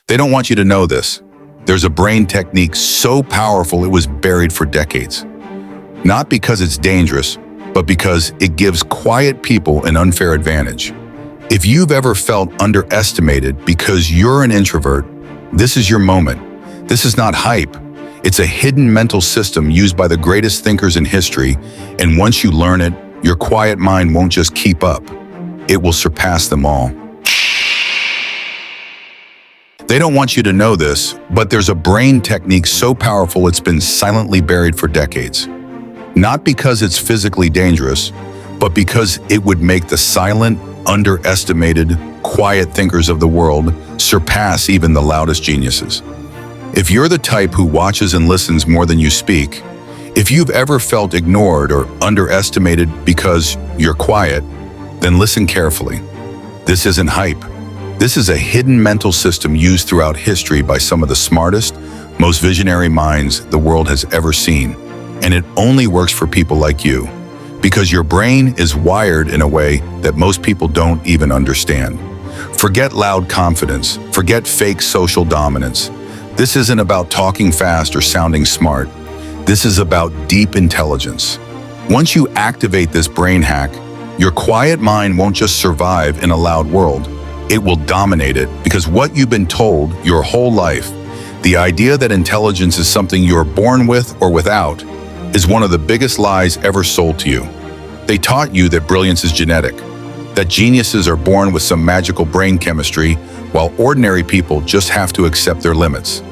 They don't want you to know this. There's a brain technique so powerful it was buried for decades. Not because it's dangerous, but because it gives quiet people an unfair advantage. If you've ever felt underestimated because you're an introvert, this is your moment. This is not hype. It's a hidden mental system used by the greatest thinkers in history, and once you learn it, your quiet mind won't just keep up. It will surpass them all. They don't want you to know this, but there's a brain technique so powerful it's been silently buried for decades. Not because it's physically dangerous, but because it would make the silent, underestimated, quiet thinkers of the world surpass even the loudest geniuses. If you're the type who watches and listens more than you speak, if you've ever felt ignored or underestimated because you're quiet, then listen carefully. This isn't hype. This is a hidden mental system used throughout history by some of the smartest, most visionary minds the world has ever seen. And it only works for people like you, because your brain is wired in a way that most people don't even understand. Forget loud confidence. Forget fake social dominance. This isn't about talking fast or sounding smart. This is about deep intelligence. Once you activate this brain hack, your quiet mind won't just survive in a loud world. It will dominate it, because what you've been told your whole life, the idea that intelligence is something you're born with or without, is one of the biggest lies ever sold to you. They taught you that brilliance is genetic, that geniuses are born with some magical brain chemistry, while ordinary people just have to accept their limits.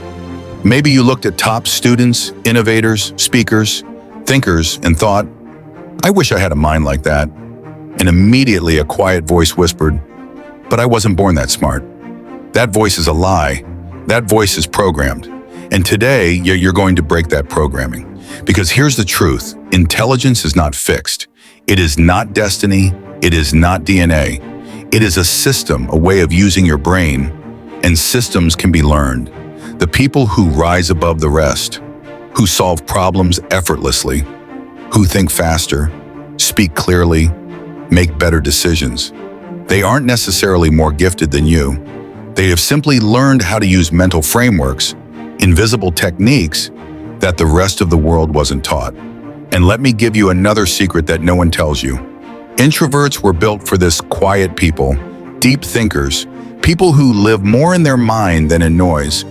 Maybe you looked at top students, innovators, speakers, thinkers, and thought, I wish I had a mind like that. And immediately a quiet voice whispered, but I wasn't born that smart. That voice is a lie. That voice is programmed. And today, you're going to break that programming. Because here's the truth. Intelligence is not fixed. It is not destiny. It is not DNA. It is a system, a way of using your brain. And systems can be learned. The people who rise above the rest, who solve problems effortlessly, who think faster, speak clearly, make better decisions. They aren't necessarily more gifted than you. They have simply learned how to use mental frameworks, invisible techniques that the rest of the world wasn't taught. And let me give you another secret that no one tells you. Introverts were built for this: quiet people, deep thinkers, people who live more in their mind than in noise,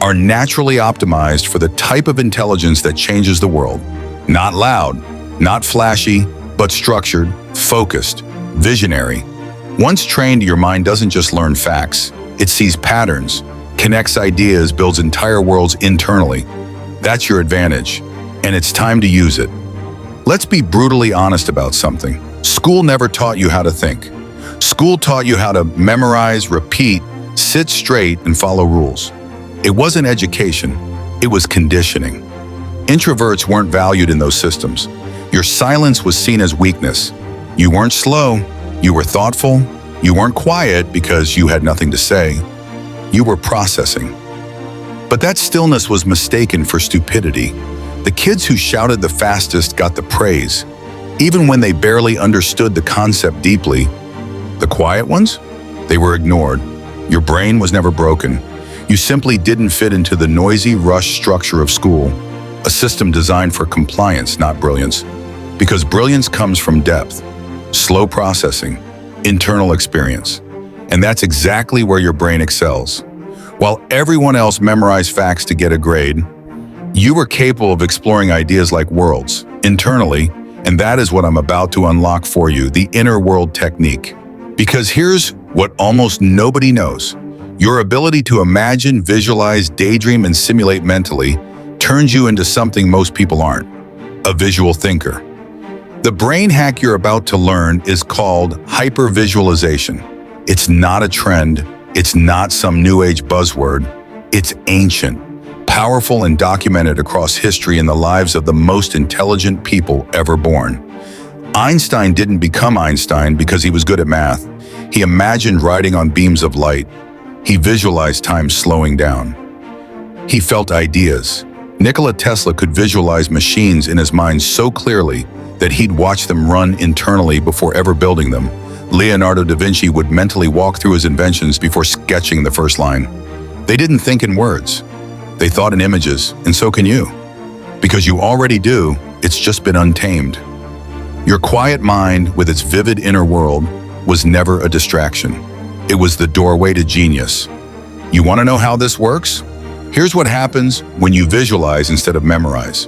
are naturally optimized for the type of intelligence that changes the world. Not loud, not flashy, but structured, focused, visionary. Once trained, your mind doesn't just learn facts. It sees patterns, connects ideas, builds entire worlds internally. That's your advantage, and it's time to use it. Let's be brutally honest about something. School never taught you how to think. School taught you how to memorize, repeat, sit straight, and follow rules. It wasn't education, it was conditioning. Introverts weren't valued in those systems. Your silence was seen as weakness. You weren't slow, you were thoughtful. You weren't quiet because you had nothing to say. You were processing. But that stillness was mistaken for stupidity. The kids who shouted the fastest got the praise, even when they barely understood the concept deeply. The quiet ones? They were ignored. Your brain was never broken. You simply didn't fit into the noisy, rushed structure of school, a system designed for compliance, not brilliance. Because brilliance comes from depth, slow processing, internal experience. And that's exactly where your brain excels. While everyone else memorized facts to get a grade, you were capable of exploring ideas like worlds, internally, and that is what I'm about to unlock for you, the inner world technique. Because here's what almost nobody knows. Your ability to imagine, visualize, daydream, and simulate mentally turns you into something most people aren't: a visual thinker. The brain hack you're about to learn is called hypervisualization. It's not a trend. It's not some new age buzzword. It's ancient, powerful, and documented across history in the lives of the most intelligent people ever born. Einstein didn't become Einstein because he was good at math. He imagined riding on beams of light. He visualized time slowing down. He felt ideas. Nikola Tesla could visualize machines in his mind so clearly that he'd watch them run internally before ever building them. Leonardo da Vinci would mentally walk through his inventions before sketching the first line. They didn't think in words. They thought in images, and so can you. Because you already do, it's just been untamed. Your quiet mind, with its vivid inner world, was never a distraction. It was the doorway to genius. You want to know how this works? Here's what happens when you visualize instead of memorize.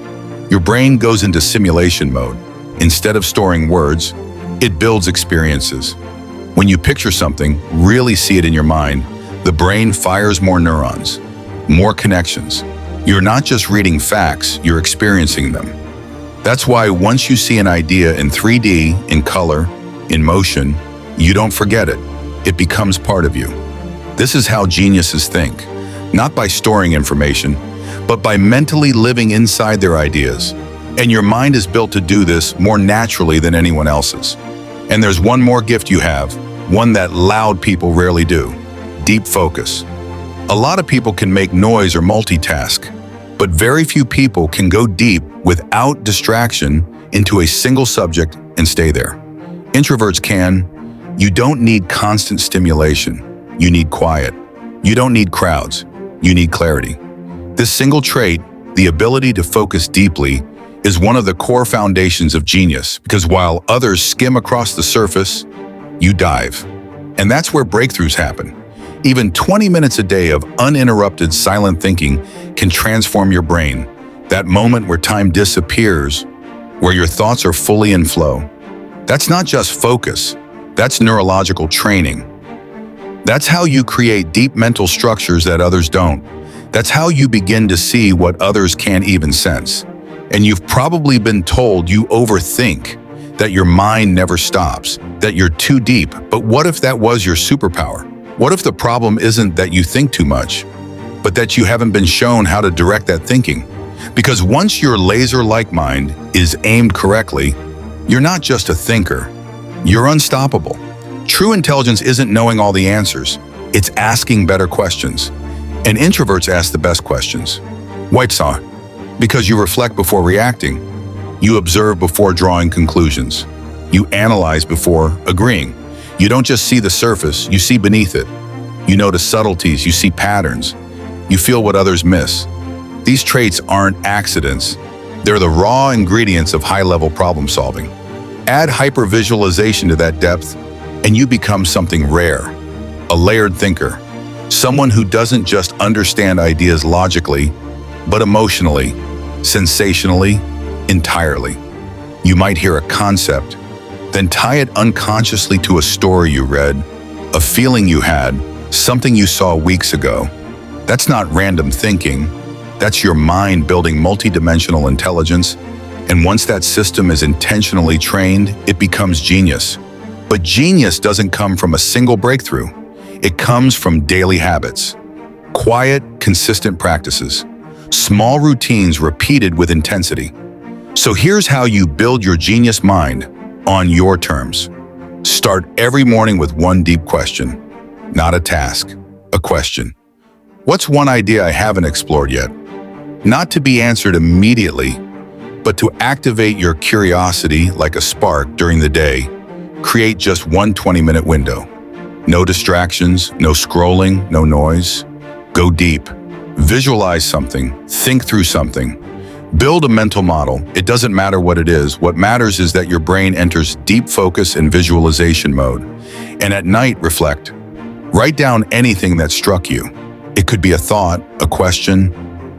Your brain goes into simulation mode. Instead of storing words, it builds experiences. When you picture something, really see it in your mind, the brain fires more neurons, more connections. You're not just reading facts, you're experiencing them. That's why once you see an idea in 3D, in color, in motion, you don't forget it. It becomes part of you. This is how geniuses think, not by storing information, but by mentally living inside their ideas. And your mind is built to do this more naturally than anyone else's. And there's one more gift you have, one that loud people rarely do: deep focus. A lot of people can make noise or multitask, but very few people can go deep without distraction into a single subject and stay there. Introverts can. You don't need constant stimulation. You need quiet. You don't need crowds. You need clarity. This single trait, the ability to focus deeply, is one of the core foundations of genius, because while others skim across the surface, you dive. And that's where breakthroughs happen. Even 20 minutes a day of uninterrupted silent thinking can transform your brain. That moment where time disappears, where your thoughts are fully in flow. That's not just focus, that's neurological training. That's how you create deep mental structures that others don't. That's how you begin to see what others can't even sense. And you've probably been told you overthink, that your mind never stops, that you're too deep. But what if that was your superpower? What if the problem isn't that you think too much, but that you haven't been shown how to direct that thinking? Because once your laser-like mind is aimed correctly, you're not just a thinker, you're unstoppable. True intelligence isn't knowing all the answers, it's asking better questions. And introverts ask the best questions. White saw, because you reflect before reacting, you observe before drawing conclusions, you analyze before agreeing. You don't just see the surface, you see beneath it. You notice subtleties, you see patterns. You feel what others miss. These traits aren't accidents. They're the raw ingredients of high-level problem solving. Add hypervisualization to that depth, and you become something rare. A layered thinker. Someone who doesn't just understand ideas logically, but emotionally, sensationally, entirely. You might hear a concept, then tie it unconsciously to a story you read, a feeling you had, something you saw weeks ago. That's not random thinking. That's your mind building multidimensional intelligence. And once that system is intentionally trained, it becomes genius. But genius doesn't come from a single breakthrough. It comes from daily habits, quiet, consistent practices, small routines repeated with intensity. So here's how you build your genius mind on your terms. Start every morning with one deep question. Not a task, a question. What's one idea I haven't explored yet? Not to be answered immediately, but to activate your curiosity like a spark during the day. Create just one 20-minute window. No distractions, no scrolling, no noise. Go deep. Visualize something. Think through something. Build a mental model. It doesn't matter what it is. What matters is that your brain enters deep focus and visualization mode. And at night, reflect. Write down anything that struck you. It could be a thought, a question,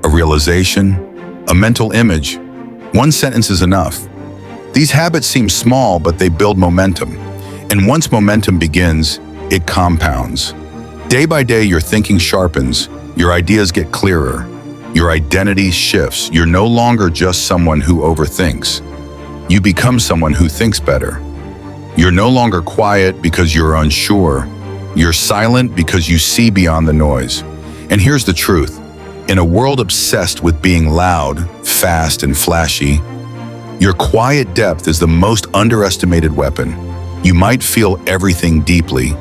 a realization, a mental image. One sentence is enough. These habits seem small, but they build momentum. And once momentum begins, it compounds. Day by day, your thinking sharpens, your ideas get clearer, your identity shifts. You're no longer just someone who overthinks. You become someone who thinks better. You're no longer quiet because you're unsure. You're silent because you see beyond the noise. And here's the truth. In a world obsessed with being loud, fast, and flashy, your quiet depth is the most underestimated weapon. You might feel everything deeply.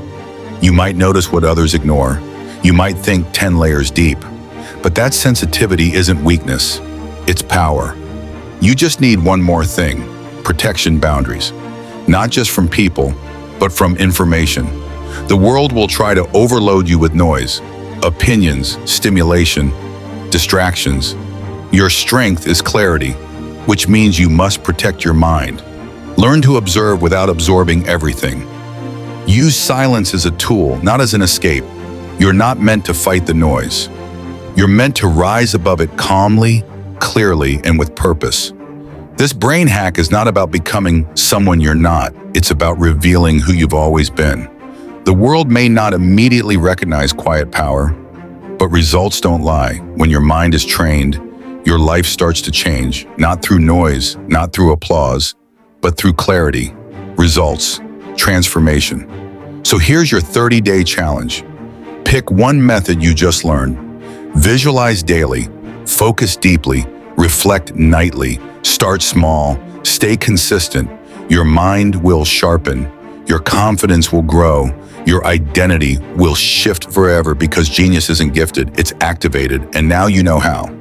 You might notice what others ignore. You might think 10 layers deep. But that sensitivity isn't weakness, it's power. You just need one more thing: protection boundaries. Not just from people, but from information. The world will try to overload you with noise, opinions, stimulation, distractions. Your strength is clarity, which means you must protect your mind. Learn to observe without absorbing everything. Use silence as a tool, not as an escape. You're not meant to fight the noise. You're meant to rise above it calmly, clearly, and with purpose. This brain hack is not about becoming someone you're not. It's about revealing who you've always been. The world may not immediately recognize quiet power, but results don't lie. When your mind is trained, your life starts to change, not through noise, not through applause, but through clarity, results, transformation. So here's your 30-day challenge. Pick one method you just learned. Visualize daily, focus deeply, reflect nightly, start small, stay consistent. Your mind will sharpen, your confidence will grow, your identity will shift forever because genius isn't gifted, it's activated, and now you know how.